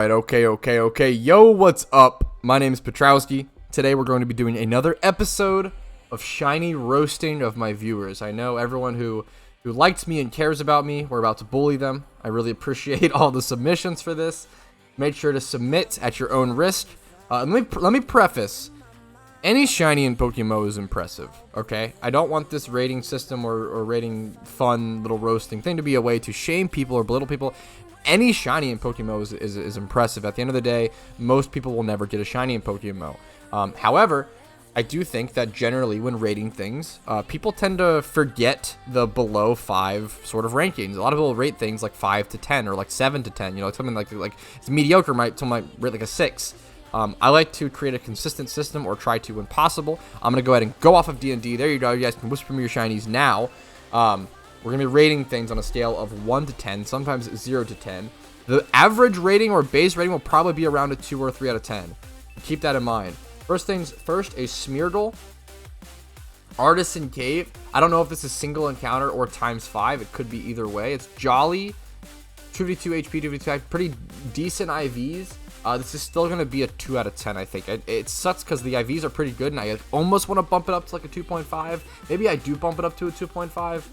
Okay. Yo, what's up? My name is Patrouski. Today we're going to be doing another episode of shiny roasting of my viewers. I know everyone who likes me and cares about me. We're about to bully them. I really appreciate all the submissions for this. Make sure to submit at your own risk. Let me preface. Any shiny in PokeMMO is impressive, okay? I don't want this rating system or rating fun little roasting thing to be a way to shame people or belittle people. Any shiny in PokeMMO is impressive. At the end of the day, most people will never get a shiny in PokeMMO. However, I do think that generally when rating things, people tend to forget the below 5 sort of rankings. A lot of people rate things like 5 to 10 or like 7 to 10. You know, something like it's mediocre. Someone might rate like a 6. I like to create a consistent system, or try to when possible. I'm going to go ahead and go off of D&D. There you go. You guys can whisper me your shinies now. We're going to be rating things on a scale of 1 to 10, sometimes 0 to 10. The average rating or base rating will probably be around a 2 or 3 out of 10. Keep that in mind. First things first, a Smeargle. Artisan Cave. I don't know if this is single encounter or times 5. It could be either way. It's Jolly. 252 HP, 252, pretty decent IVs. This is still going to be a 2 out of 10, I think. It sucks because the IVs are pretty good, and I almost want to bump it up to like a 2.5. Maybe I do bump it up to a 2.5.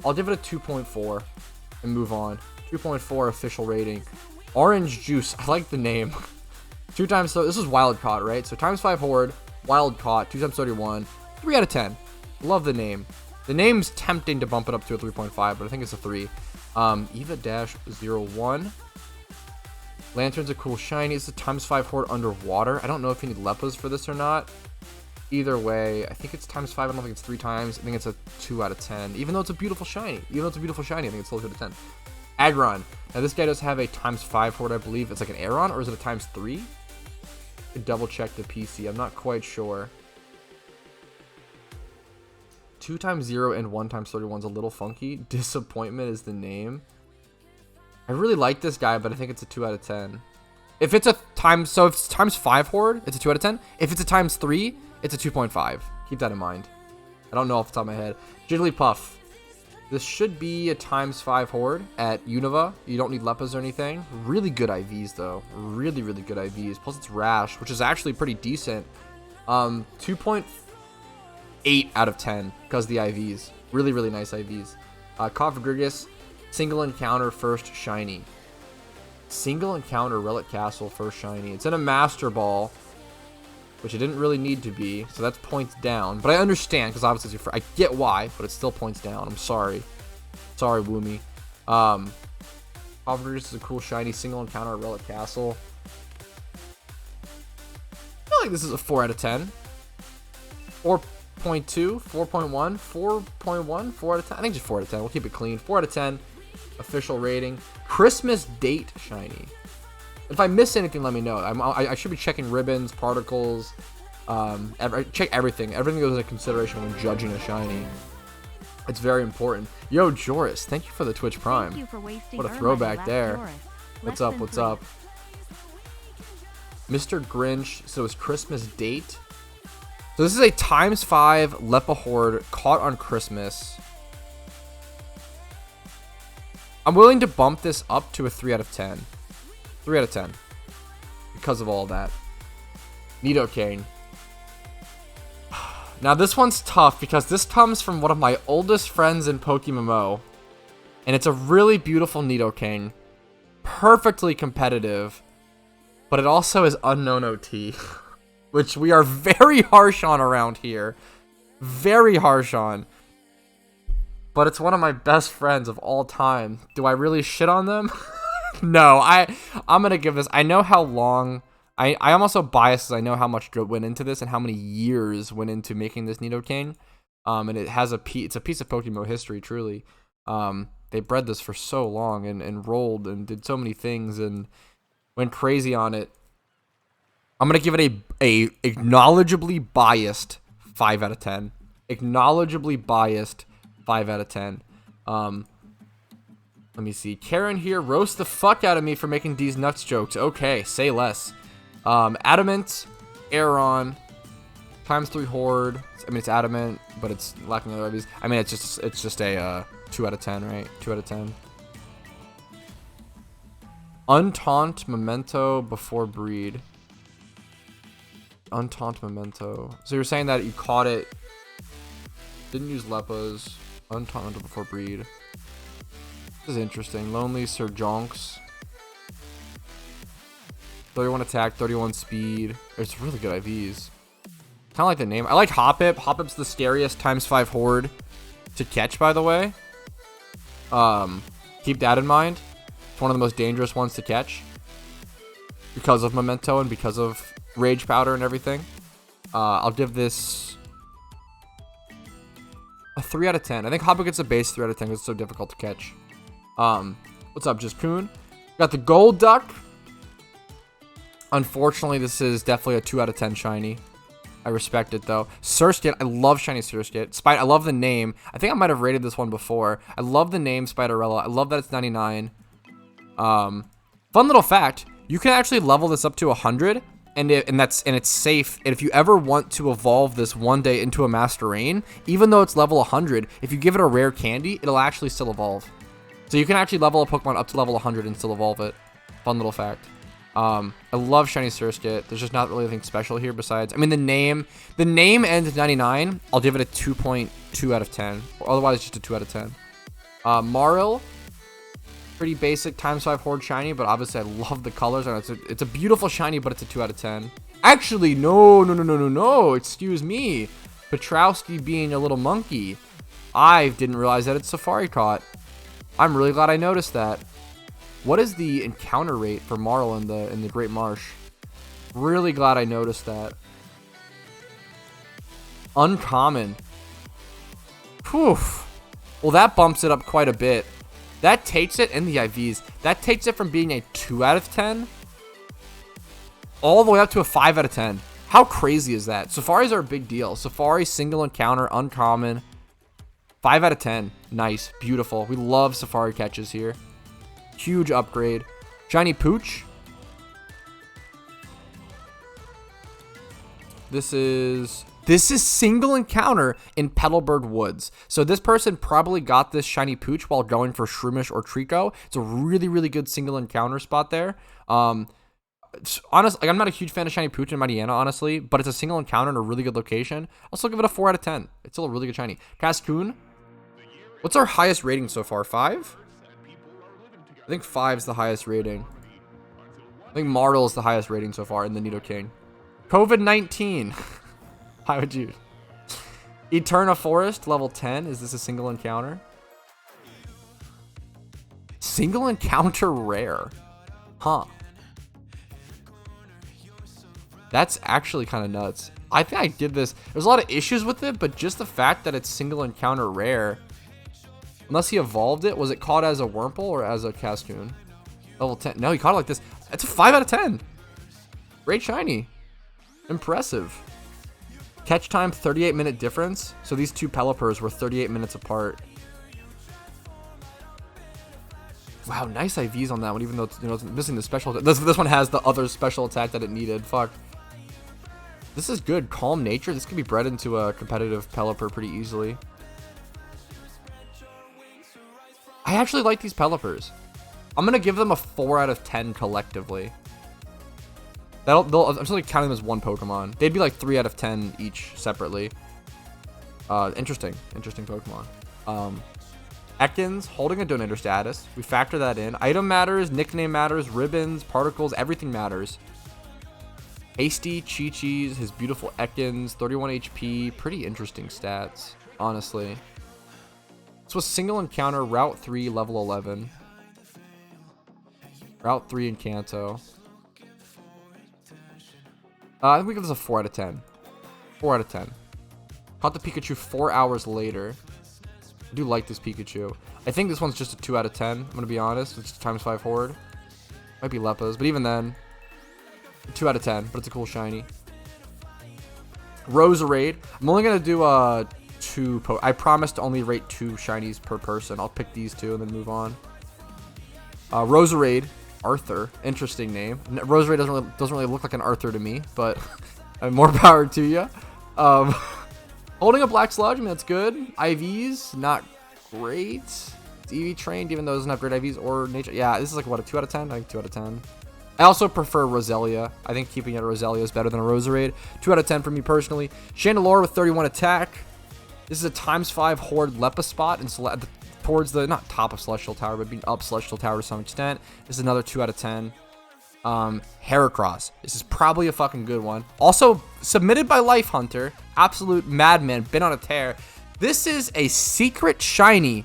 I'll give it a 2.4 and move on. 2.4 official rating. Orange Juice. I like the name. 2 times, so this is wild caught, right? So times 5 horde, wild caught, 2 times 31, 3 out of 10. Love the name. The name's tempting to bump it up to a 3.5, but I think it's a 3. Eva-01. Lantern's a cool shiny. It's a times 5 horde underwater. I don't know if you need Leppas for this or not. Either way, I think it's times 5. I don't think it's 3 times. I think it's a 2 out of 10. Even though it's a beautiful shiny. I think it's still a 2 out of 10. Aggron. Now, this guy does have a times 5 horde, I believe. It's like an Aeron, or is it a times 3? I could double check the PC. I'm not quite sure. 2 times 0 and 1 times 31 is a little funky. Disappointment is the name. I really like this guy, but I think it's a 2 out of 10. If it's a times, so if it's times 5 horde, it's a 2 out of 10. If it's a times 3, it's a 2.5. Keep that in mind. I don't know off the top of my head. Jigglypuff. This should be a times 5 horde at Unova. You don't need Leppas or anything. Really good IVs, though. Really good IVs. Plus, it's Rash, which is actually pretty decent. 2.8 out of 10 because of the IVs. Really nice IVs. Cofagrigus. Single encounter first shiny. Single encounter Relic Castle first shiny. It's in a Master Ball, which it didn't really need to be, so that's points down. But I understand, because obviously I get why, but it's still points down. I'm sorry. Sorry, Woomy. Cofagrigus is a cool shiny single encounter Relic Castle. I feel like this is a 4 out of 10. 4.2, 4.1, 4.1, 4 out of 10. I think just 4 out of 10. We'll keep it clean. 4 out of 10. Official rating. Christmas date shiny. If I miss anything, let me know. I should be checking ribbons, particles, check everything. Everything goes into consideration when judging a shiny. It's very important. Yo, Joris, thank you for the Twitch Prime. What a throwback there. What's up? Mr. Grinch. So it's Christmas date. So this is a times 5 Leppa horde caught on Christmas. I'm willing to bump this up to a 3 out of 10. 3 out of 10. Because of all that. Nidoking. Now this one's tough because this comes from one of my oldest friends in PokeMMO. And it's a really beautiful Nidoking. Perfectly competitive. But it also is unknown OT. Which we are very harsh on around here. Very harsh on. But it's one of my best friends of all time. Do I really shit on them? No, I'm going to give this. I know how long. I am also biased as I know how much went into this and how many years went into making this Nidoking. And it has it's a piece of PokeMMO history, truly. They bred this for so long and rolled and did so many things and went crazy on it. I'm going to give it a acknowledgeably biased 5 out of 10. Acknowledgeably biased 5 out of 10. Let me see. Karen here, roast the fuck out of me for making these nuts jokes. Okay, say less. Adamant, Aeron, times 3 horde. I mean, it's adamant, but it's lacking other IVs. I mean, it's just a 2 out of 10, right? 2 out of 10. Untaunt Memento before breed. Untaunt Memento. So you're saying that you caught it. Didn't use Leppas. Untaunt Memento before breed. This is interesting. Lonely Sir Jonks. 31 attack, 31 speed. It's really good IVs. Kind of like the name. I like Hoppip. Hoppip's the scariest ×5 horde to catch, by the way. Keep that in mind. It's one of the most dangerous ones to catch because of Memento and because of Rage Powder and everything. I'll give this a 3 out of 10. I think Hoppip gets a base 3 out of 10 because it's so difficult to catch. What's up, Just Coon? Got the Gold Duck. Unfortunately, this is definitely a 2 out of 10 shiny. I respect it though. Surskit, I love shiny Surskit. I love the name. I think I might have rated this one before. I love the name Spiderella. I love that it's 99. Fun little fact: you can actually level this up to 100, and it's safe. And if you ever want to evolve this one day into a Master Rain, even though it's level 100, if you give it a rare candy, it'll actually still evolve. So you can actually level a Pokemon up to level 100 and still evolve it. Fun little fact. I love shiny Surskit. There's just not really anything special here besides, I mean, the name ends 99. I'll give it a 2.2 out of 10. Or otherwise, just a 2 out of 10. Maril, pretty basic ×5 horde shiny, but obviously I love the colors. And it's a beautiful shiny, but it's a 2 out of 10. Actually, no. Excuse me. Patrouski being a little monkey. I didn't realize that it's Safari Caught. I'm really glad I noticed that. What is the encounter rate for Marl in the Great Marsh? Really glad I noticed that. Uncommon. Whew. Well, that bumps it up quite a bit. That takes it in the IVs. That takes it from being a 2 out of 10 all the way up to a 5 out of 10. How crazy is that? Safaris are a big deal. Safari, single encounter, uncommon. 5 out of 10. Nice. Beautiful. We love Safari catches here. Huge upgrade. Shiny Pooch. This is single encounter in Petalburg Woods. So this person probably got this shiny Pooch while going for Shroomish or Trico. It's a really, really good single encounter spot there. Honestly, I'm not a huge fan of shiny Pooch in Mariana, honestly, but it's a single encounter in a really good location. I'll still give it a 4 out of 10. It's still a really good shiny. Cascoon. What's our highest rating so far? 5? I think 5 is the highest rating. I think Martel is the highest rating so far in the Nidoking. COVID-19. How would you? Eterna Forest, level 10. Is this a single encounter? Single encounter rare. Huh. That's actually kind of nuts. I think I did this. There's a lot of issues with it, but just the fact that it's single encounter rare. Unless he evolved it. Was it caught as a Wurmple or as a Cascoon? Level 10. No, he caught it like this. It's a 5 out of 10. Great shiny. Impressive. Catch time, 38-minute difference. So these two Pelipers were 38 minutes apart. Wow, nice IVs on that one, even though it's, it's missing the special. This one has the other special attack that it needed. Fuck. This is good. Calm Nature. This could be bred into a competitive Pelipper pretty easily. I actually like these Pelipers. I'm going to give them a 4 out of 10 collectively. I'm just like counting them as one Pokemon. They'd be like 3 out of 10 each separately. Interesting Pokemon. Ekans, holding a donator status. We factor that in. Item matters, nickname matters, ribbons, particles, everything matters. Hasty, Chi-Chi's, his beautiful Ekans, 31 HP. Pretty interesting stats, honestly. This was single encounter, Route 3, level 11. Route 3 in Kanto. I think we give this a 4 out of 10. 4 out of 10. Caught the Pikachu 4 hours later. I do like this Pikachu. I think this one's just a 2 out of 10. I'm going to be honest. It's ×5 horde. Might be Leppas, but even then, 2 out of 10. But it's a cool shiny. Roserade. I'm only going to do I promise to only rate 2 shinies per person. I'll pick these 2 and then move on. Roserade. Arthur. Interesting name. Roserade doesn't really look like an Arthur to me, but more power to you. Holding a Black Sludge, I mean, that's good. IVs, not great. EV trained, even though it doesn't have great IVs or nature. Yeah, this is like, what, a 2 out of 10? I think 2 out of 10. I also prefer Roselia. I think keeping it a Roselia is better than a Roserade. 2 out of 10 for me personally. Chandelure with 31 attack. This is a ×5 Horde Lepa spot and towards the, not top of Celestial Tower, but being up Celestial Tower to some extent. This is another 2 out of 10. Heracross. This is probably a fucking good one. Also submitted by Life Hunter. Absolute madman. Been on a tear. This is a secret shiny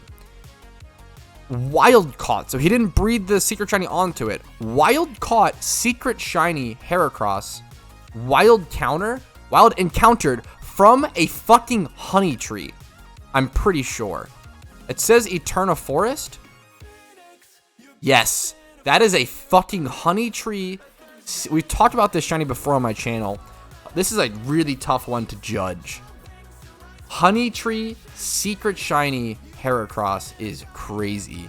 wild caught. So he didn't breed the secret shiny onto it. Wild caught secret shiny Heracross. Wild encountered from a fucking honey tree. I'm pretty sure. It says Eterna Forest. Yes. That is a fucking honey tree. We've talked about this shiny before on my channel. This is a really tough one to judge. Honey tree secret shiny Heracross is crazy.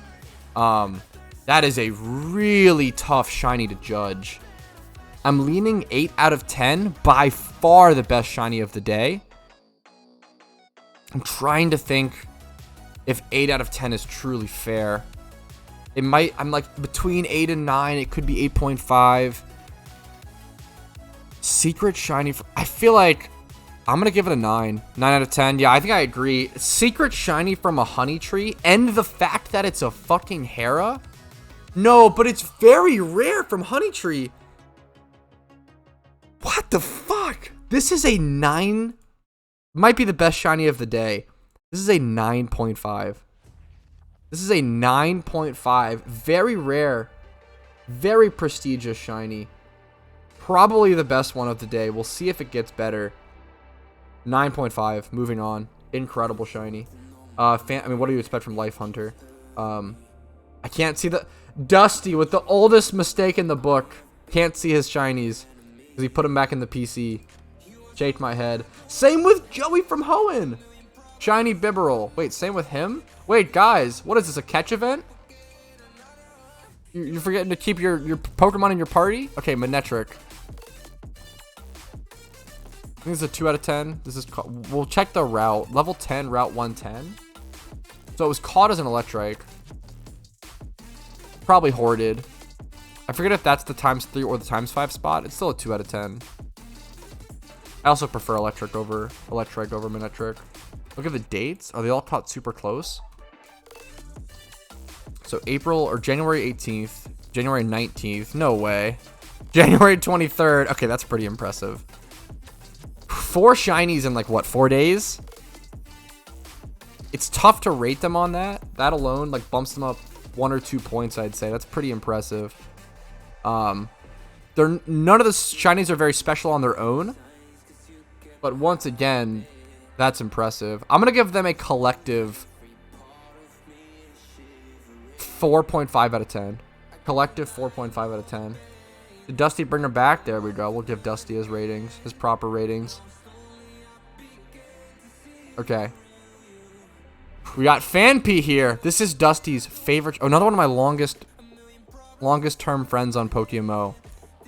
That is a really tough shiny to judge. I'm leaning 8 out of 10. By far the best shiny of the day. I'm trying to think if 8 out of 10 is truly fair. It might, I'm like between 8 and 9. It could be 8.5. Secret shiny. I feel like I'm going to give it a 9. 9 out of 10. Yeah, I think I agree. Secret shiny from a honey tree. And the fact that it's a fucking Hera. No, but it's very rare from honey tree. What the fuck? This is a 9. Might be the best shiny of the day. This is a 9.5. This is a 9.5. Very rare. Very prestigious shiny. Probably the best one of the day. We'll see if it gets better. 9.5. Moving on. Incredible shiny. I mean, what do you expect from Life Hunter? I can't see the... Dusty with the oldest mistake in the book. Can't see his shinies. Because he put him back in the PC. Shake my head. Same with Joey from Hoenn. Shiny Bibarel. Wait, same with him? Wait, guys, what is this, a catch event? You're forgetting to keep your Pokemon in your party? Okay, Manectric. I think this is a 2 out of 10. This is, we'll check the route. Level 10, Route 110. So it was caught as an Electrike. Probably hoarded. I forget if that's the ×3 or the ×5 spot. It's still a 2 out of 10. I also prefer Electrike over Manectric. Look at the dates. Are they all caught super close? So April or January 18th, January 19th. No way. January 23rd. Okay, that's pretty impressive. 4 shinies in like what, 4 days? It's tough to rate them on that. That alone like bumps them up 1 or 2 points, I'd say. That's pretty impressive. None of the shinies are very special on their own. But once again, that's impressive. I'm going to give them a collective 4.5 out of 10. Collective 4.5 out of 10. Did Dusty bring her back? There we go. We'll give Dusty his ratings. His proper ratings. Okay. We got Fanpy here. This is Dusty's favorite. Oh, another one of my longest term friends on PokeMMO.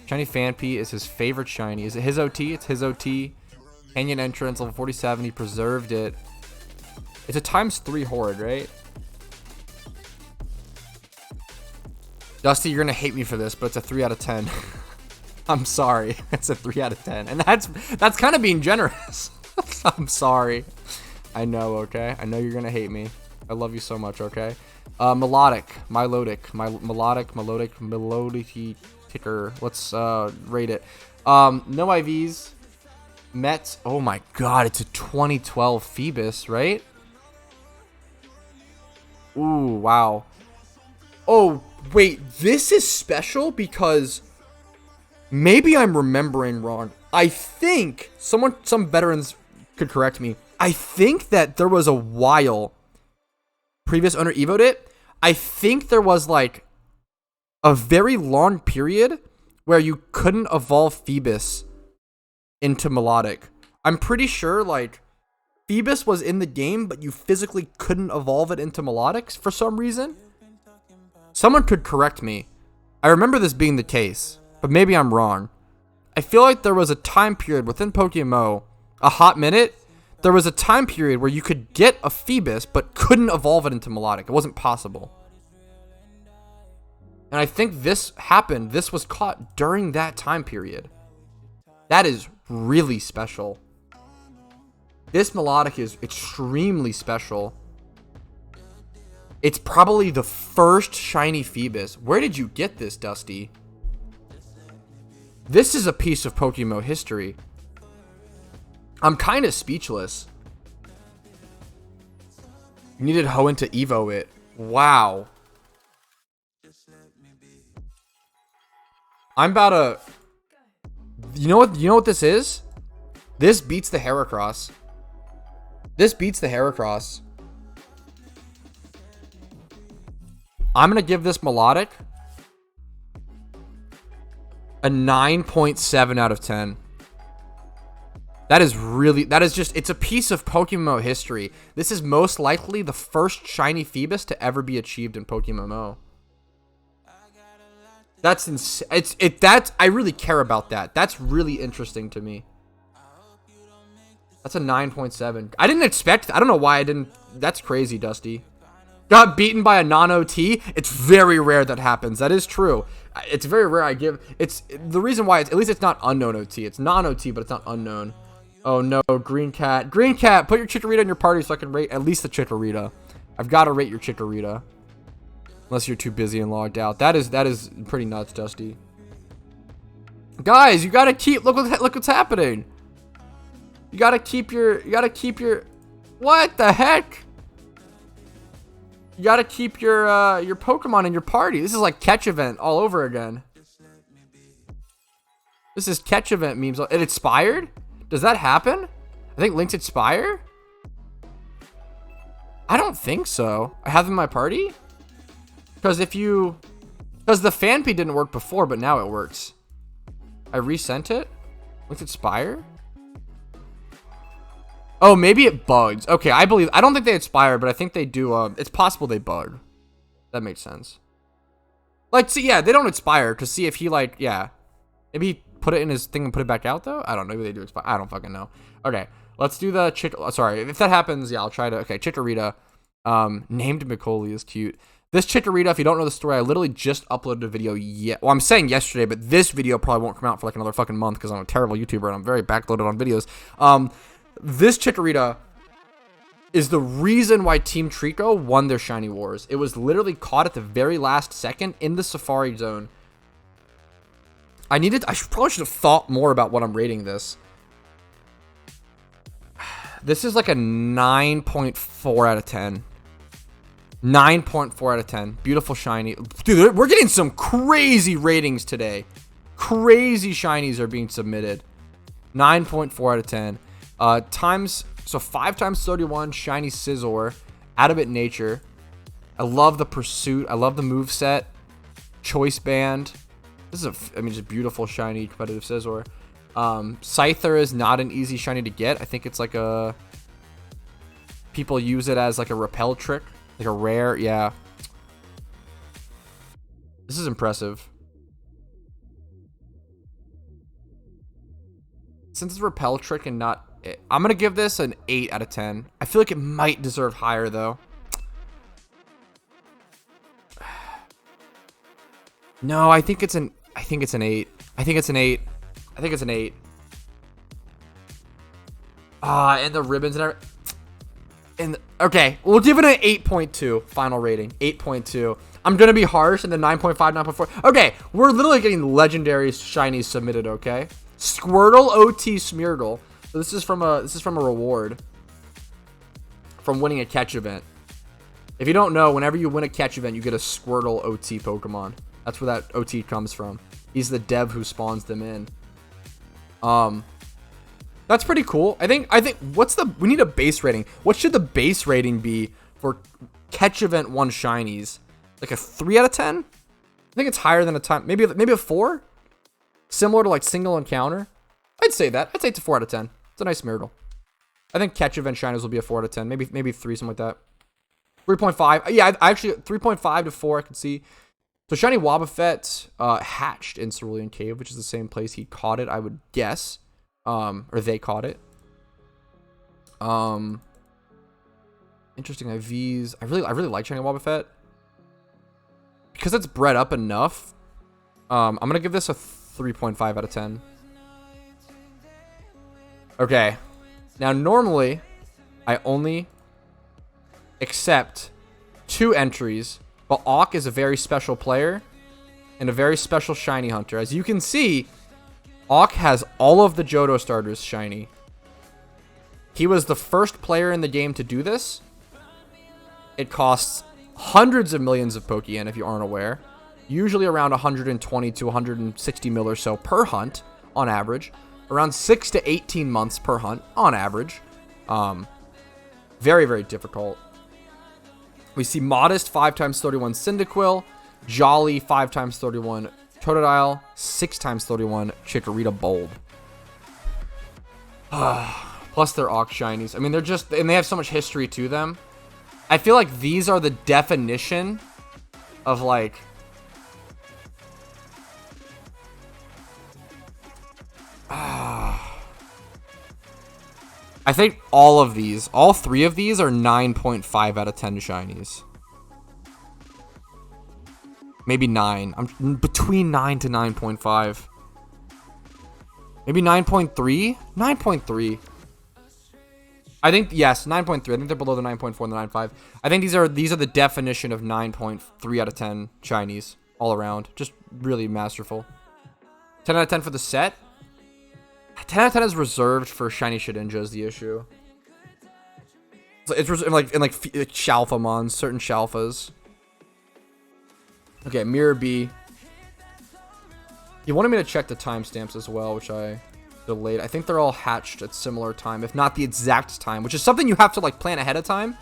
Shiny Fanpy is his favorite shiny. Is it his OT? It's his OT. Canyon entrance, level 47. He preserved it. It's a ×3 horde, right? Dusty, you're gonna hate me for this, but it's a 3 out of 10. I'm sorry. It's a 3 out of 10. And that's kind of being generous. I'm sorry. I know, okay? I know you're gonna hate me. I love you so much, okay? Melodic ticker. Let's rate it. No IVs. Mets. Oh my god, it's a 2012 Phoebus, right? Ooh, wow. Oh, wait, this is special because maybe I'm remembering wrong. I think some veterans could correct me. I think that there was a while previous owner evoed it. I think there was like a very long period where you couldn't evolve Phoebus into Melodic. I'm pretty sure like Phoebus was in the game, but you physically couldn't evolve it into Melodic for some reason. Someone could correct me. I remember this being the case, but maybe I'm wrong. I feel like there was a time period within PokeMMO, a hot minute, there was a time period where you could get a Phoebus, but couldn't evolve it into Melodic. It wasn't possible. And I think this happened. This was caught during that time period. That is really special. This Melodic is extremely special. It's probably the first shiny Phoebus. Where did you get this, Dusty? This is a piece of PokeMMO history. I'm kind of speechless. You needed Hoenn to Evo it. Wow. I'm about to... You know what this is? This beats the Heracross. This beats the Heracross. I'm going to give this Melodic a 9.7 out of 10. That is just, it's a piece of PokeMMO history. This is most likely the first shiny Phoebus to ever be achieved in PokeMMO. That's insane. I really care about that. That's really interesting to me. That's a 9.7. I didn't expect, I don't know why I didn't, that's crazy, Dusty. Got beaten by a non-OT. It's very rare that happens. That is true. It's very rare. It's the reason why it's, at least it's not unknown OT. It's non-OT, but it's not unknown. Oh no, Green Cat. Green Cat, put your Chikorita in your party so I can rate at least the Chikorita. I've got to rate your Chikorita. Unless you're too busy and logged out. That is pretty nuts, Dusty. Guys, you gotta keep, look what's happening. You gotta keep your, what the heck? You gotta keep your Pokemon in your party. This is like catch event all over again. This is catch event memes. It expired? Does that happen? I think links expire? I don't think so. I have them in my party? Because the fan feed didn't work before, but now it works. I resent it? Links expire? Oh, maybe it bugs. Okay, I don't think they expire, but I think they do. It's possible they bug. That makes sense. Like, see, yeah, they don't expire. To see if he, like, yeah. Maybe he put it in his thing and put it back out, though? I don't know. Maybe they do expire. I don't fucking know. Okay, let's do the sorry, if that happens, yeah, I'll try to. Okay, Chikorita. Named Macaulay is cute. This Chikorita, if you don't know the story, I literally just uploaded a video well, I'm saying yesterday, but this video probably won't come out for like another fucking month because I'm a terrible YouTuber and I'm very backloaded on videos. This Chikorita is the reason why Team Trico won their Shiny Wars. It was literally caught at the very last second in the Safari Zone. I probably should have thought more about what I'm rating this. This is like a 9.4 out of 10. 9.4 out of 10. Beautiful shiny. Dude, we're getting some crazy ratings today. Crazy shinies are being submitted. 9.4 out of 10. 5 times 31 shiny Scizor. Adamant Nature. I love the pursuit. I love the moveset. Choice Band. This is just beautiful shiny competitive Scizor. Scyther is not an easy shiny to get. I think it's like people use it as like a repel trick. Like a rare, yeah. This is impressive. Since it's a repel trick and not... I'm going to give this an 8 out of 10. I feel like it might deserve higher, though. No, I think it's an 8. I think it's an 8. And the ribbons and everything. Okay, we'll give it an 8.2 final rating. 8.2. I'm gonna be harsh in the 9.5, 9.4. Okay, we're literally getting legendary shinies submitted. Okay, Squirtle OT Smeargle. So this is from a reward from winning a catch event. If you don't know, whenever you win a catch event, you get a Squirtle OT Pokemon. That's where that OT comes from. He's the dev who spawns them in. That's pretty cool. I think we need a base rating. What should the base rating be for catch event 1 shinies? Like a 3 out of 10? I think it's higher than a time. Maybe a 4? Similar to like single encounter? I'd say that. I'd say it's a 4 out of 10. It's a nice Myrtle. I think catch event shinies will be a 4 out of 10. Maybe 3, something like that. 3.5. Yeah, I actually 3.5 to 4 I can see. So shiny Wobbuffet hatched in Cerulean Cave, which is the same place he caught it, I would guess. Or they caught it. Interesting IVs. I really like Shiny Wobbuffet. Because it's bred up enough. I'm gonna give this a 3.5 out of 10. Okay. Now normally I only accept 2 entries, but Auk is a very special player and a very special shiny hunter. As you can see, Auk has all of the Johto starters shiny. He was the first player in the game to do this. It costs hundreds of millions of Pokeyen if you aren't aware. Usually around 120 to 160 mil or so per hunt on average. Around 6 to 18 months per hunt on average. Very, very difficult. We see Modest 5x31 Cyndaquil, Jolly 5x31 Totodile, 6x31 Chikorita Bulb. Plus their Auk shinies. I mean, they're just, and they have so much history to them. I feel like these are the definition of like, I think all 3 of these are 9.5 out of 10 shinies. Maybe 9. I'm between 9 to 9.5. Maybe 9.3? 9.3. I think, yes, 9.3. I think they're below the 9.4 and the 9.5. I think these are the definition of 9.3 out of 10 shinies all around. Just really masterful. 10 out of 10 for the set. 10 out of 10 is reserved for shiny Shedinja is the issue. It's in like Shalfamons, certain Shalfas. Okay, Mirror B. He wanted me to check the timestamps as well, which I delayed. I think they're all hatched at similar time, if not the exact time, which is something you have to like plan ahead of time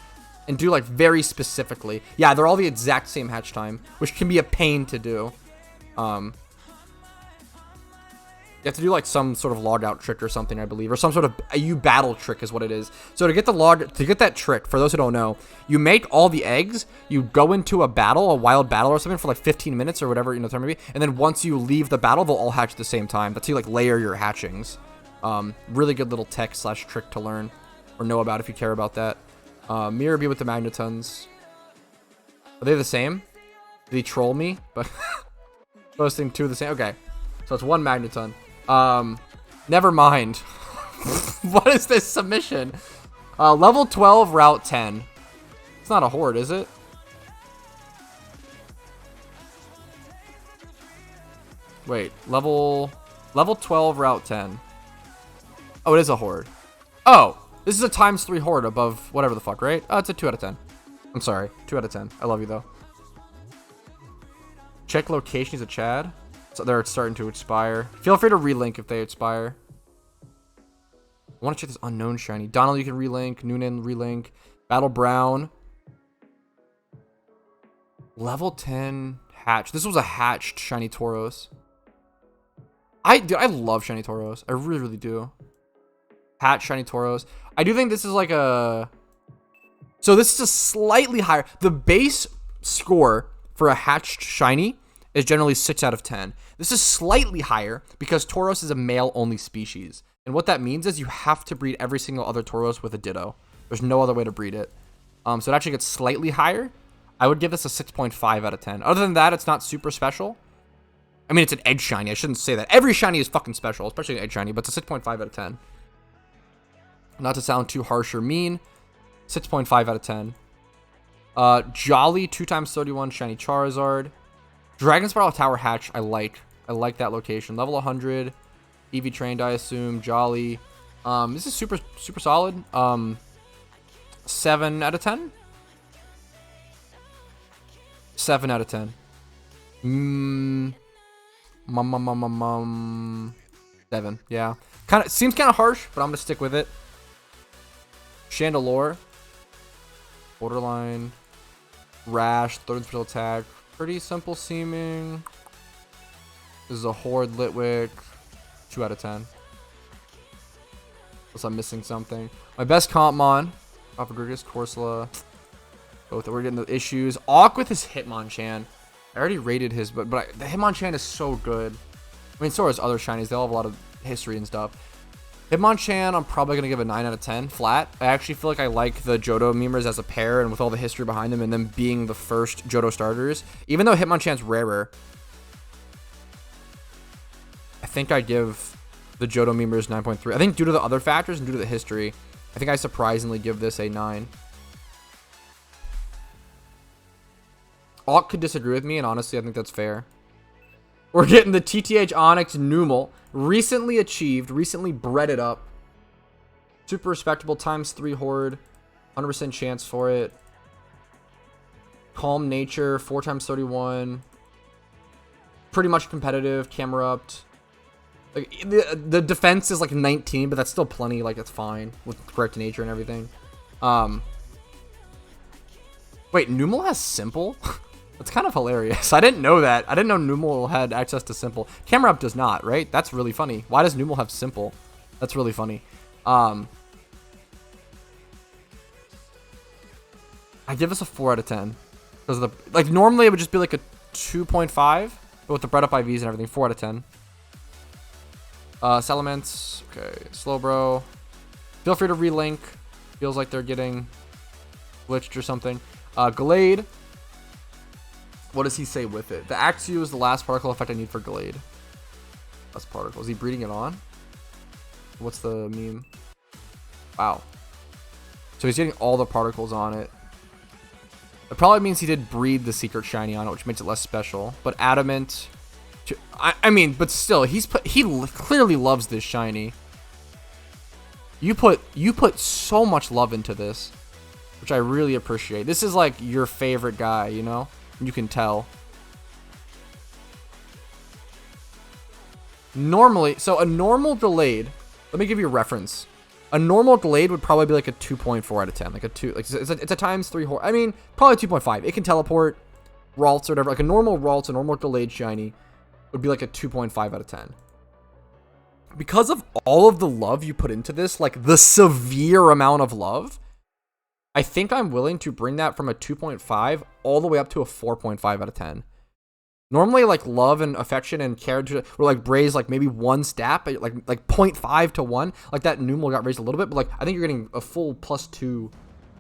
and do like very specifically. Yeah, they're all the exact same hatch time, which can be a pain to do. You have to do like some sort of log out trick or something, I believe, or some sort of a battle trick is what it is. So to get that trick, for those who don't know, you make all the eggs, you go into a battle, a wild battle or something for like 15 minutes or whatever, the time may be, and then once you leave the battle, they'll all hatch at the same time. That's how you like layer your hatchings. Really good little tech / trick to learn or know about if you care about that. Mirror B with the Magnetons. Are they the same? Did he troll me? But posting 2 of the same. Okay, so it's 1 Magneton. Never mind. What is this submission? Level 12, Route 10. It's not a horde, is it? Wait, level 12, Route 10. Oh, it is a horde. Oh, this is a ×3 horde above whatever the fuck, right? Oh, it's a 2 out of 10. I'm sorry, 2 out of 10. I love you though. Check location. He's a Chad. So they're starting to expire. Feel free to relink if they expire. I want to check this unknown shiny. Donald, you can relink. Noonan, relink. Battle Brown. Level 10 hatch. This was a hatched shiny Tauros. Dude, I love shiny Tauros. I really, really do. Hatch shiny Tauros. I do think this is like a... So this is a slightly higher... The base score for a hatched shiny is generally 6 out of 10. This is slightly higher because Tauros is a male-only species. And what that means is you have to breed every single other Tauros with a Ditto. There's no other way to breed it. So it actually gets slightly higher. I would give this a 6.5 out of 10. Other than that, it's not super special. I mean, it's an Edge Shiny. I shouldn't say that. Every Shiny is fucking special, especially an Edge Shiny, but it's a 6.5 out of 10. Not to sound too harsh or mean. 6.5 out of 10. Jolly, 2x31 Shiny Charizard. Dragon Spiral Tower Hatch, I like that location. Level 100. EV trained, I assume. Jolly. This is super solid. 7 out of 10. 7 out of 10. 7. Yeah. Seems kind of harsh, but I'm gonna stick with it. Chandelure. Borderline. Rash. Third special attack. Pretty simple seeming. This is a Horde Litwick. 2 out of 10. Unless I'm missing something. My best Compmon. Alphagrigus, Corsola. Both we're getting the issues. Auk with his Hitmonchan. I already rated his, but the Hitmonchan is so good. I mean, so is other shinies. They all have a lot of history and stuff. Hitmonchan, I'm probably going to give a 9 out of 10 flat. I actually feel like I like the Johto memers as a pair and with all the history behind them and them being the first Johto starters. Even though Hitmonchan's rarer, I think I give the Johto memers 9.3. I think due to the other factors and due to the history, I think I surprisingly give this a 9. Alt could disagree with me, and honestly, I think that's fair. We're getting the TTH Onyx Numel. Recently achieved, recently bred it up. Super respectable ×3 horde. 100% chance for it. Calm nature, 4×31. Pretty much competitive, Camerupt. Like the defense is like 19, but that's still plenty. Like it's fine with correct nature and everything. Wait, Numel has simple? That's kind of hilarious. I didn't know that. I didn't know Numel had access to simple. Camerupt does not, right? That's really funny. Why does Numel have simple? That's really funny. I give this a 4 out of 10 because of the like. Normally it would just be like a 2.5, but with the bred up IVs and everything, 4 out of 10. Salamence, okay, Slowbro. Feel free to relink. Feels like they're getting glitched or something. Glade. What does he say with it? The Axew is the last particle effect I need for Glade. Last particle. Is he breeding it on? What's the meme? Wow. So he's getting all the particles on it. It probably means he did breed the secret shiny on it, which makes it less special. But Adamant. I mean, but still, he clearly loves this shiny. You put so much love into this, which I really appreciate. This is like your favorite guy, you know? You can tell. Normally, so a normal delayed, let me give you a reference. A normal delayed would probably be like a 2.4 out of 10. Like a 2, like it's a ×3 horde. I mean, probably 2.5. It can teleport, Ralts or whatever. Like a normal Ralts, a normal delayed shiny would be like a 2.5 out of 10. Because of all of the love you put into this, like the severe amount of love, I think I'm willing to bring that from a 2.5 all the way up to a 4.5 out of 10. Normally, like love and affection and care were like raised like maybe one stat, but like 0.5 to 1. Like that Numel got raised a little bit, but like I think you're getting a full +2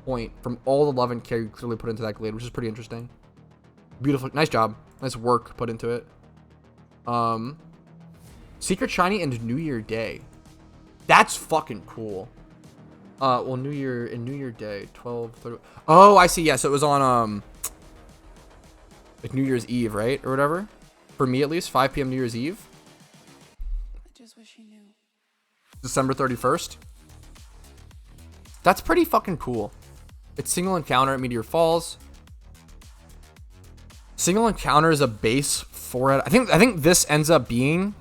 point from all the love and care you clearly put into that Glade, which is pretty interesting. Beautiful, nice job, nice work put into it. Secret Shiny and New Year Day. That's fucking cool. Well, New Year Day, 12:30. Oh, I see. Yeah, so it was on like New Year's Eve, right, or whatever. For me, at least, 5 p.m. New Year's Eve. I just wish he knew. December 31st. That's pretty fucking cool. It's single encounter at Meteor Falls. Single encounter is a base 4 out. I think this ends up being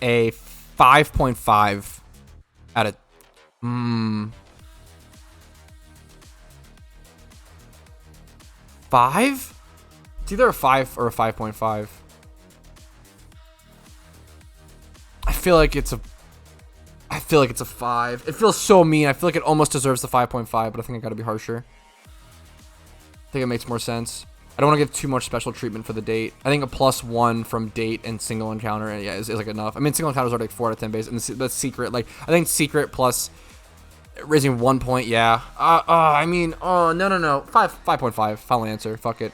a 5.5 out of. 5? It's either a 5 or a 5.5. I feel like it's a 5. It feels so mean. I feel like it almost deserves the 5.5, but I think I gotta be harsher. I think it makes more sense. I don't want to give too much special treatment for the date. I think a +1 from date and single encounter, yeah, is like enough. I mean, single encounters are like 4 out of 10 base, and the secret, like I think secret plus raising 1 point, yeah. I mean, no. 5.5. Final answer. Fuck it.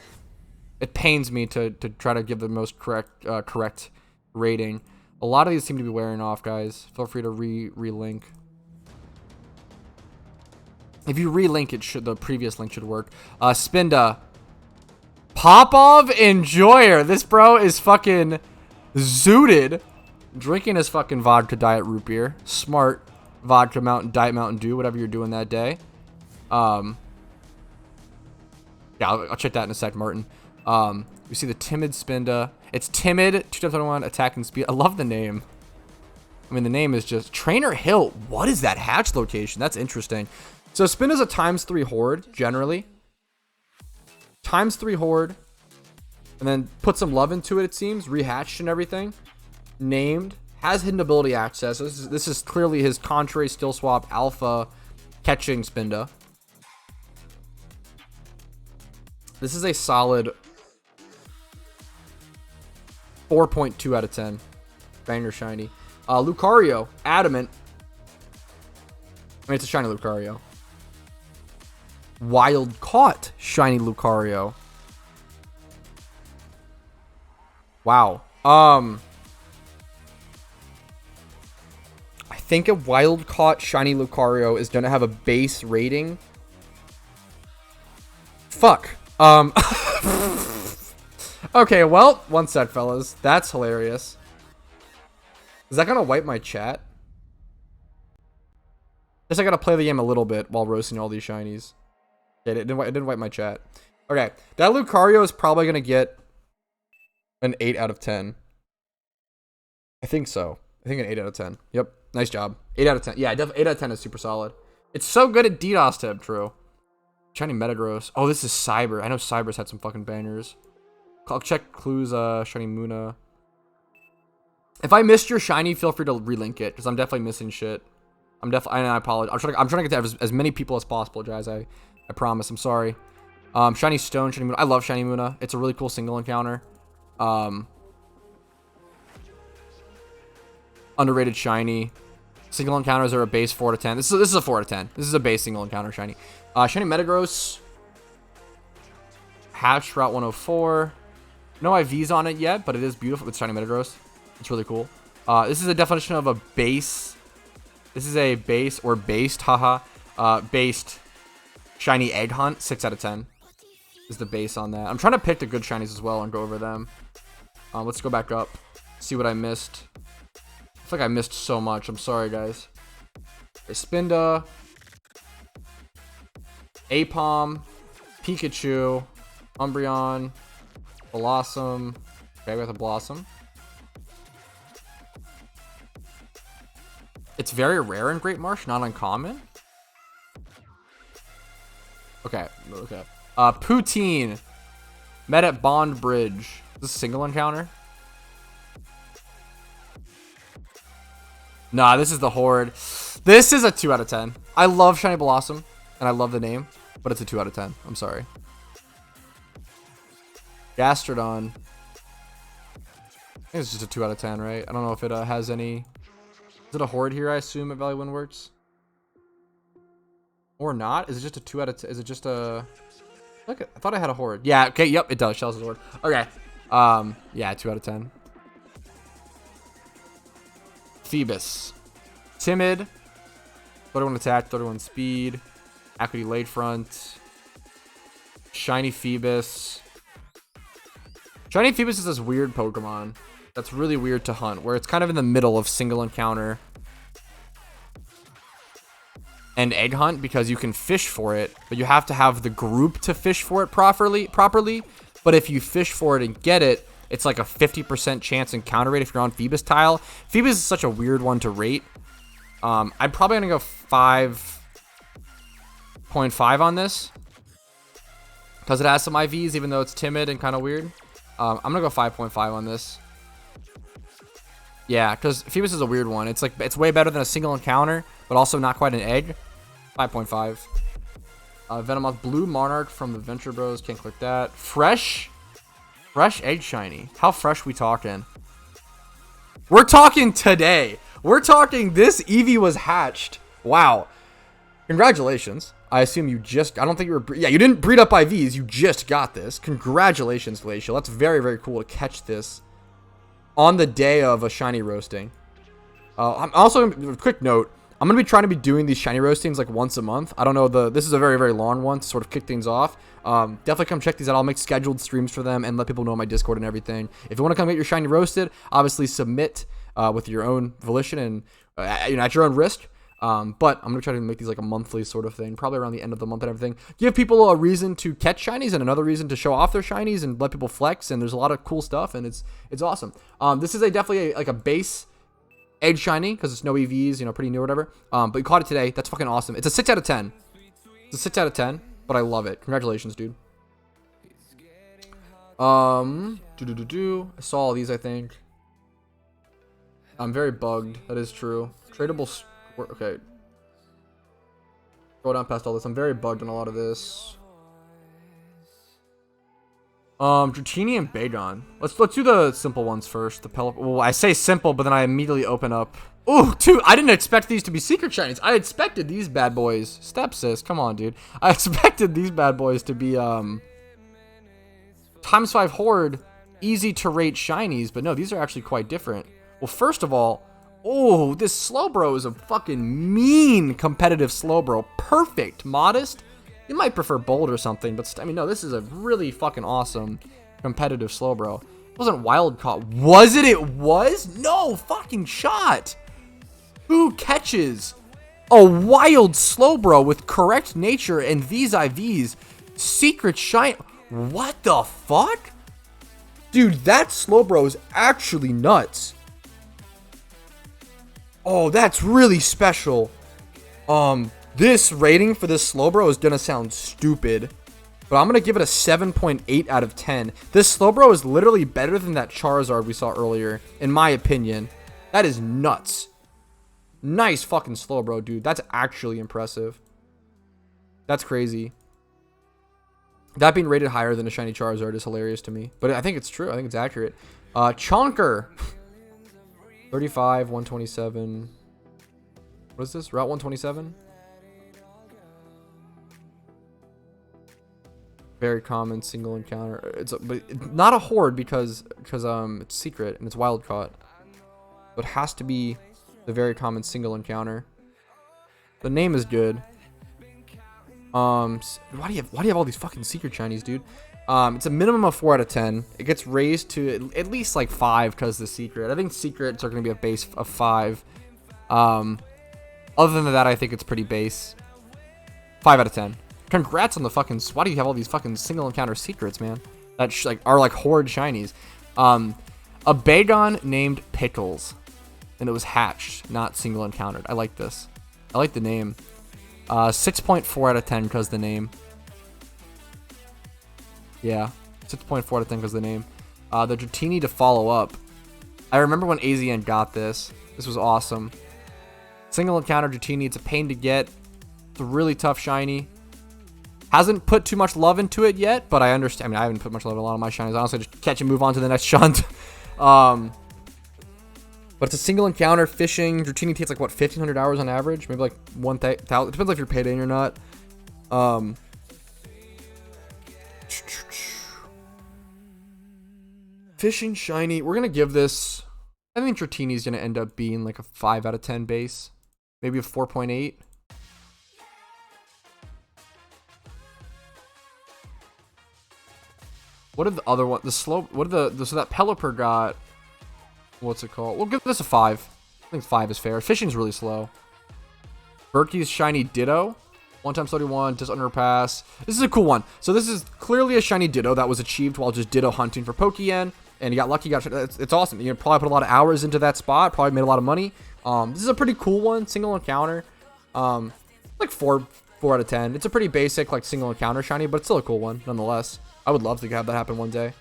It pains me to try to give the most correct rating. A lot of these seem to be wearing off, guys. Feel free to relink. If you relink, the previous link should work. Spinda. Popov Enjoyer. This bro is fucking zooted. Drinking his fucking vodka diet root beer. Smart. Vodka Diet Mountain Dew, whatever you're doing that day. Yeah, I'll check that in a sec, Martin. We see the timid Spinda. It's timid, 2×21, attack and speed. I love the name. I mean, the name is just Trainer Hill. What is that hatch location? That's interesting. So Spinda's a ×3 horde, generally. ×3 horde. And then put some love into it, it seems. Rehatched and everything. Named. Has hidden ability access. So this is clearly his contrary still swap alpha catching Spinda. This is a solid 4.2 out of 10. Banger shiny. Lucario, Adamant. I mean, it's a shiny Lucario. Wild caught shiny Lucario. Wow. I think a wild caught shiny Lucario is gonna have a base rating. Fuck. Okay, well, one sec, fellas. That's hilarious. Is that gonna wipe my chat? Guess I gotta play the game a little bit while roasting all these shinies. Yeah, it didn't wipe my chat. Okay, that Lucario is probably gonna get an 8 out of 10. I think so. I think an 8 out of 10. Yep, nice job. 8 out of 10. Yeah, 8 out of 10 is super solid. It's so good at DDoS tip, true. Shiny Metagross. Oh, this is Cyber. I know Cyber's had some fucking bangers. I'll check clues, shiny Muna. If I missed your shiny, feel free to relink it, because I'm definitely missing shit. I apologize. I'm trying to get to as many people as possible, guys. I promise. I'm sorry. Shiny Stone, Shiny Muna. I love Shiny Muna. It's a really cool single encounter. Underrated shiny. Single encounters are a base 4 to 10. This is a 4 to 10. This is a base single encounter shiny. Shiny Metagross. Hatch Route 104. No IVs on it yet, but it is beautiful. It's shiny Metagross. It's really cool. This is a definition of a base. This is a base or based, haha, based shiny Egg Hunt. 6 out of 10 is the base on that. I'm trying to pick the good shinies as well and go over them. Let's go back up, see what I missed. I feel like I missed so much. I'm sorry, guys. Okay, Spinda, Apom, Pikachu, Umbreon, Blossom. Okay, we got the Blossom. It's very rare in Great Marsh, not uncommon. Okay. Poutine. Met at Bond Bridge. Is this a single encounter? Nah, this is the Horde. This is a 2 out of 10. I love Shiny Blossom, and I love the name, but it's a 2 out of 10. I'm sorry. Gastrodon. I think it's just a 2 out of 10, right? I don't know if it has any... Is it a Horde here, I assume, at Valley Wind Works? Or not? Is it just a 2 out of 10? Is it just a... Look, I thought I had a Horde. Yeah, okay, yep, it does. Shells is a Horde. Okay. Yeah, 2 out of 10. Phoebus. Timid. 31 attack, 31 speed. Equity late front. Shiny Phoebus. Shiny Phoebus is this weird Pokemon that's really weird to hunt, where it's kind of in the middle of single encounter and egg hunt, because you can fish for it, but you have to have the group to fish for it properly. But if you fish for it and get it, it's like a 50% chance encounter rate if you're on Phoebus tile. Phoebus is such a weird one to rate. I'm probably gonna go 5.5 on this because it has some IVs, even though it's timid and kind of weird. I'm gonna go 5.5 on this. Yeah, because Phoebus is a weird one. It's like, it's way better than a single encounter, but also not quite an egg. 5.5. Venomoth Blue Monarch from the Venture Bros. Can't click that. Fresh egg shiny. How fresh we talking? We're talking today. We're talking this Eevee was hatched. Wow. Congratulations. I assume you just... I don't think you were... Yeah, you didn't breed up IVs. You just got this. Congratulations, Glacial. That's very, very cool to catch this on the day of a shiny roasting. I'm also... Quick note. I'm going to be trying to be doing these shiny roastings like once a month. I don't know. This is a very, very long one to sort of kick things off. Definitely come check these out. I'll make scheduled streams for them and let people know on my Discord and everything. If you want to come get your shiny roasted, obviously submit with your own volition and at your own risk. But I'm going to try to make these like a monthly sort of thing, probably around the end of the month and everything. Give people a reason to catch shinies and another reason to show off their shinies and let people flex. And there's a lot of cool stuff, and it's awesome. This is definitely like a base egg shiny because it's no EVs, pretty new or whatever. But you caught it today. That's fucking awesome. It's a 6 out of 10. It's a 6 out of 10, but I love it. Congratulations, dude. I saw all these, I think. I'm very bugged. That is true. Tradable. Okay. Go down past all this. I'm very bugged on a lot of this. Dratini and Bagon. Let's do the simple ones first. Well, I say simple, but then I immediately open up. Ooh, two. I didn't expect these to be secret shinies. I expected these bad boys. Stepsis, come on, dude. I expected these bad boys to be times 5 horde, easy to rate shinies, but no, these are actually quite different. Well, first of all, oh, this Slowbro is a fucking mean competitive Slowbro. Perfect, modest. You might prefer bold or something, but I mean, no, this is a really fucking awesome competitive Slowbro. It wasn't wild caught. Was it? It was? No fucking shot. Who catches a wild Slowbro with correct nature and vis-a-vis secret shine? What the fuck? Dude, that Slowbro is actually nuts. Oh, that's really special. This rating for this Slowbro is gonna sound stupid, but I'm gonna give it a 7.8 out of 10. This Slowbro is literally better than that Charizard we saw earlier, in my opinion. That is nuts. Nice fucking Slowbro, dude. That's actually impressive. That's crazy. That being rated higher than a shiny Charizard is hilarious to me, but I think it's true. I think it's accurate. Chonker. 35, 127. What is this? Route 127? Very common single encounter. But not a horde because it's secret and it's wild caught. But it has to be the very common single encounter. The name is good. Why do you have all these fucking secret shinies, dude? It's a minimum of 4 out of 10. It gets raised to at least like 5 because the secret. I think secrets are going to be a base of 5. Other than that, I think it's pretty base. 5 out of 10. Congrats on the fucking. Why do you have all these fucking single encounter secrets, man? That are like horde shinies. A Bagon named Pickles, and it was hatched, not single encountered. I like this. I like the name. 6.4 out of 10 because the name. Yeah, 6.4 out of 10 because the name. The Dratini to follow up. I remember when AZN got this. This was awesome. Single encounter Dratini. It's a pain to get. It's a really tough shiny. Hasn't put too much love into it yet, but I understand. I mean, I haven't put much love in a lot of my shinies. Honestly, just catch and move on to the next shunt. But it's a single encounter fishing. Dratini takes like what, 1,500 hours on average? Maybe like 1,000. It depends if you're payday or not. Fishing shiny. We're gonna give this. I think Dratini's gonna end up being like a 5 out of 10 base, maybe a 4.8. What are the other one? The slow. What are the? So that Pelipper got. What's it called? We'll give this a 5. I think 5 is fair. Fishing's really slow. Berkey's shiny Ditto. 1x31, just underpass. This is a cool one. So this is clearly a shiny Ditto that was achieved while just Ditto hunting for Pokeyen. And you got lucky. It's awesome. You probably put a lot of hours into that spot. Probably made a lot of money. This is a pretty cool one. Single encounter. Like 4 out of 10. It's a pretty basic like single encounter shiny, but it's still a cool one nonetheless. I would love to have that happen one day.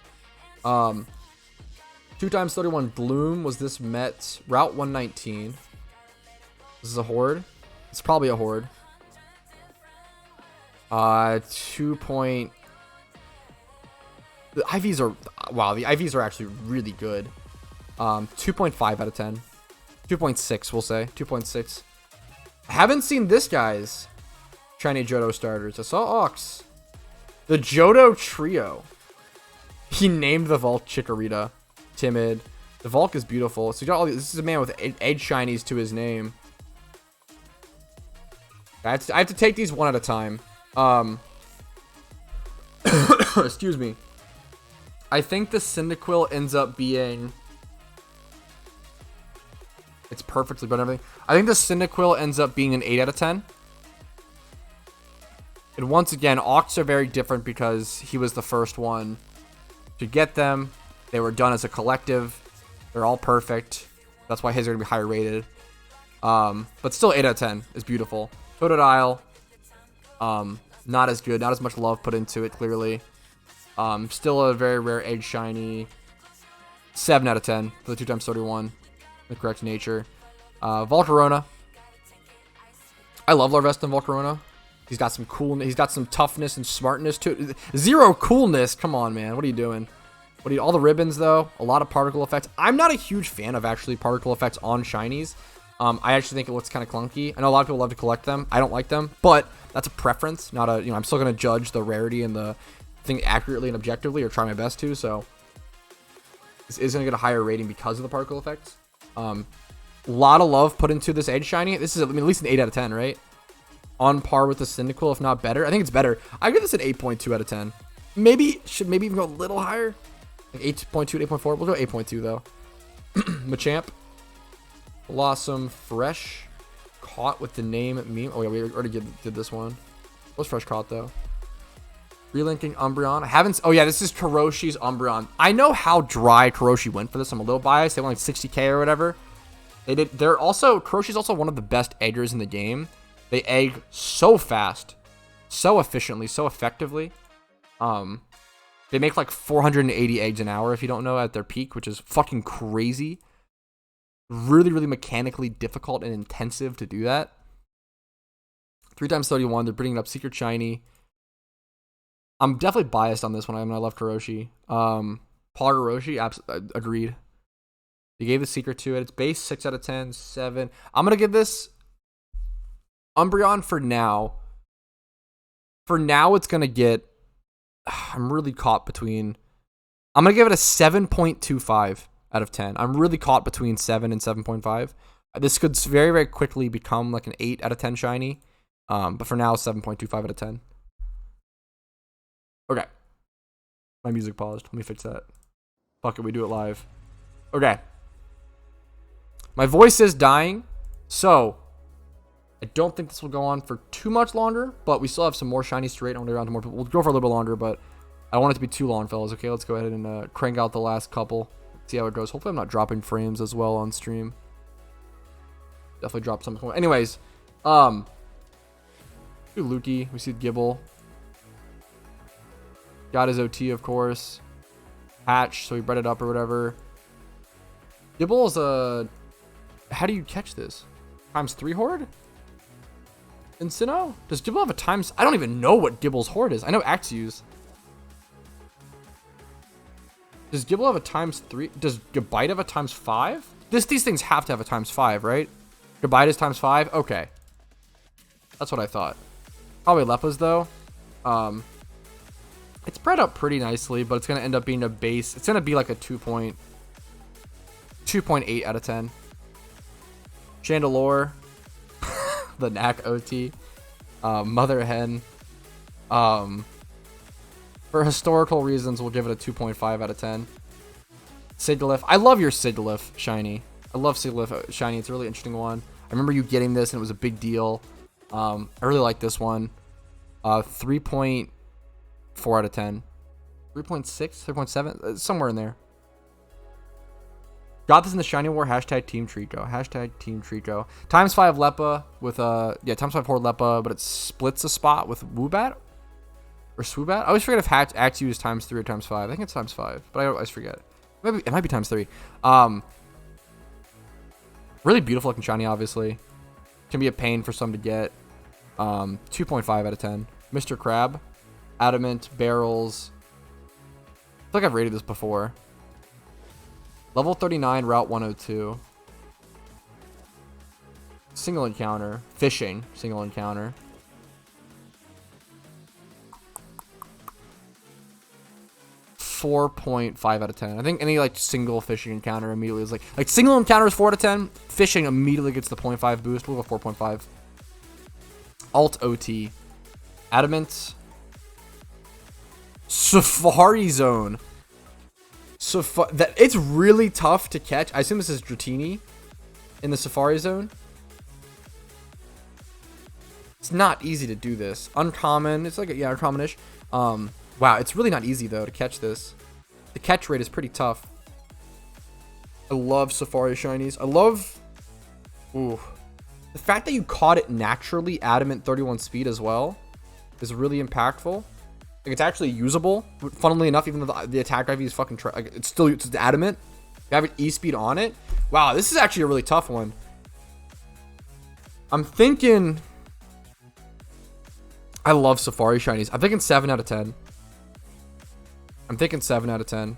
2x31 Bloom. Was this met? Route 119. This is a horde. It's probably a horde. 2 point. The IVs are, wow, the IVs are actually really good. 2.5 out of 10. 2.6, we'll say. 2.6. I haven't seen this guy's shiny Johto starters. I saw Ox. The Johto Trio. He named the Volk Chikorita. Timid. The Volk is beautiful. So you got all these, this is a man with edge shinies to his name. I have to take these one at a time. Excuse me. I think the Cyndaquil ends up being. It's perfectly but everything. I think the Cyndaquil ends up being an 8 out of 10. And once again, Ox are very different because he was the first one to get them. They were done as a collective. They're all perfect. That's why his are going to be higher rated. But still 8 out of 10 is beautiful. Totodile. Not as good. Not as much love put into it, clearly. Still a very rare edge shiny. 7 out of 10 for the 2x31. The correct nature. Volcarona. I love Larvesta and Volcarona. He's got some coolness. He's got some toughness and smartness to it. Zero coolness. Come on, man. What are you doing? All the ribbons, though. A lot of particle effects. I'm not a huge fan of actually particle effects on shinies. I actually think it looks kind of clunky. I know a lot of people love to collect them. I don't like them, but that's a preference, not a, I'm still going to judge the rarity and the thing accurately and objectively, or try my best to. So this is going to get a higher rating because of the particle effects. A lot of love put into this Edge Shiny. This is, at least an 8 out of 10, right? On par with the Cyndaquil, if not better. I think it's better. I give this an 8.2 out of 10. Maybe even go a little higher. Like 8.2 to 8.4. We'll go 8.2 though. Machamp. Blossom Fresh. Caught with the name meme. Oh yeah, we already did this one. What's Fresh caught though? Relinking Umbreon. I haven't. Oh yeah, this is Kuroshi's Umbreon. I know how dry Kuroshi went for this. I'm a little biased. They went like 60k or whatever. They're also, Kuroshi's also one of the best eggers in the game. They egg so fast, so efficiently, so effectively. They make like 480 eggs an hour, if you don't know, at their peak, which is fucking crazy. Really, really mechanically difficult and intensive to do that. 3 times 31, they're bringing up Secret Shiny. I'm definitely biased on this one. I love Kuroshi. Pogoroshi, agreed. They gave the secret to it. It's base 6 out of 10, 7. I'm going to give this Umbreon for now. For now, it's going to get... I'm really caught between... I'm going to give it a 7.25 out of 10. I'm really caught between 7 and 7.5. This could very, very quickly become like an 8 out of 10 shiny. But for now, 7.25 out of 10. Okay. My music paused. Let me fix that. Fuck it, we do it live. Okay. My voice is dying, so I don't think this will go on for too much longer, but we still have some more shiny straight. I want to go on to more people. We'll go for a little bit longer, but I don't want it to be too long, fellas. Okay, let's go ahead and crank out the last couple. See how it goes. Hopefully I'm not dropping frames as well on stream. Definitely drop something more. Anyways, Luki, we see Gibble. Got his OT, of course. Hatch, so he bred it up or whatever. Gibble is a... How do you catch this? ×3 horde? In Sinnoh? Does Gibble have a times... I don't even know what Gibble's horde is. I know Axew's. Does Gibble have a ×3? Does Gabite have a ×5? These things have to have a ×5, right? Gabite is ×5? Okay. That's what I thought. Probably Leppa's, though. It's spread up pretty nicely, but it's going to end up being a base. It's going to be like a 2.8 out of 10. Chandelure. The Knack OT. Mother Hen. For historical reasons, we'll give it a 2.5 out of 10. Sigilyph. I love your Sigilyph shiny. I love Sigilyph shiny. It's a really interesting one. I remember you getting this, and it was a big deal. I really like this one. 3.4 out of 10. 3.6? 3.7? Somewhere in there. Got this in the Shiny War. Hashtag Team Trico. Hashtag Team Trico. ×5 Leppa with ×5 Horde Leppa, but it splits a spot with Woobat or Swoobat. I always forget if Axew is ×3 or ×5. I think it's ×5, but I always forget. Maybe it might be ×3. Really beautiful looking shiny, obviously. Can be a pain for some to get. 2.5 out of 10. Mr. Crab. Adamant, Barrels. I feel like I've rated this before. Level 39, Route 102. Single encounter. Fishing. Single encounter. .5 out of 10. I think any like single fishing encounter immediately is like single encounter is 4 out of 10. Fishing immediately gets the 0.5 boost. We'll go 4.5. Alt OT. Adamant. Safari Zone. That it's really tough to catch. I assume this is Dratini in the Safari Zone. It's not easy to do this. Uncommon. It's like uncommon-ish. Wow, it's really not easy though to catch this. The catch rate is pretty tough. I love Safari Shinies. I love the fact that you caught it naturally, Adamant 31 speed as well, is really impactful. Like, it's actually usable. Funnily enough, even though the attack IV is fucking it's Adamant. You have an E speed on it. Wow, this is actually a really tough one. I'm thinking I love Safari Shinies. I'm thinking 7 out of 10. I'm thinking 7 out of 10.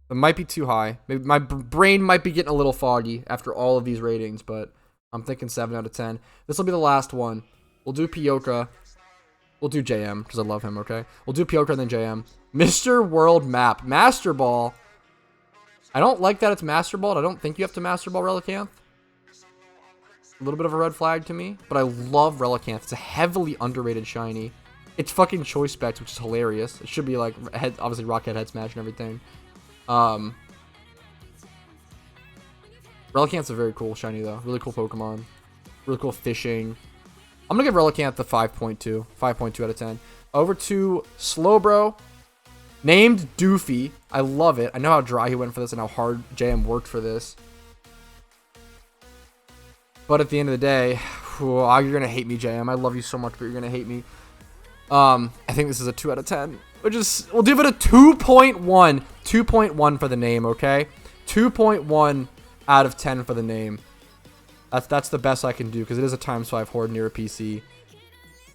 It might be too high. Maybe my brain might be getting a little foggy after all of these ratings, but I'm thinking 7 out of 10. This will be the last one. We'll do Pioka. We'll do JM because I love him, okay? We'll do Pioka and then JM. Mr. World Map. Master Ball. I don't like that it's Master Ball. I don't think you have to Master Ball Relicanth. A little bit of a red flag to me, but I love Relicanth. It's a heavily underrated shiny. It's fucking Choice Specs, which is hilarious. It should be like, obviously, Rocket Head Smash and everything. Relicanth's a very cool shiny, though. Really cool Pokemon. Really cool fishing. I'm going to give Relicanth the 5.2. 5.2 out of 10. Over to Slowbro. Named Doofy. I love it. I know how dry he went for this and how hard JM worked for this. But at the end of the day, you're going to hate me, JM. I love you so much, but you're going to hate me. I think this is a 2 out of 10. We'll give it a 2.1. 2.1 for the name, okay? 2.1 out of 10 for the name. That's the best I can do because it is a ×5 horde near a PC.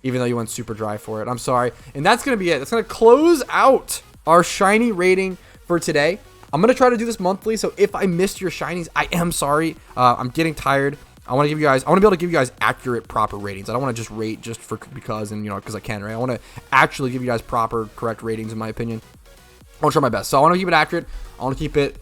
Even though you went super dry for it. I'm sorry. And that's going to be it. That's going to close out our shiny rating for today. I'm going to try to do this monthly. So if I missed your shinies, I am sorry. I'm getting tired. I want to be able to give you guys accurate, proper ratings. I don't want to just rate just because I can, right? I want to actually give you guys proper, correct ratings, in my opinion. I want to try my best. So I want to keep it accurate. I want to keep it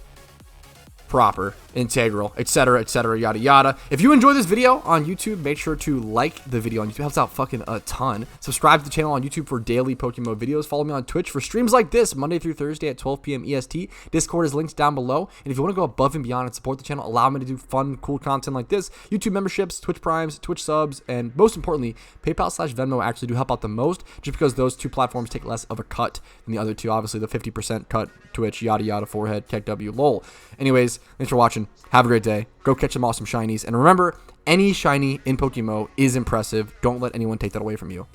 proper, integral, etc., yada yada. If you enjoy this video on YouTube, make sure to like the video on YouTube. It helps out fucking a ton. Subscribe to the channel on YouTube for daily PokeMMO videos. Follow me on Twitch for streams like this Monday through Thursday at 12 p.m. EST. Discord is linked down below. And if you want to go above and beyond and support the channel, allow me to do fun, cool content like this, YouTube memberships, Twitch Primes, Twitch subs, and most importantly, PayPal/Venmo actually do help out the most, just because those two platforms take less of a cut than the other two. Obviously, the 50% cut, Twitch, yada yada, forehead, Keck W, lol. Anyways, thanks for watching. Have a great day. Go catch some awesome shinies. And remember, any shiny in PokeMMO is impressive. Don't let anyone take that away from you.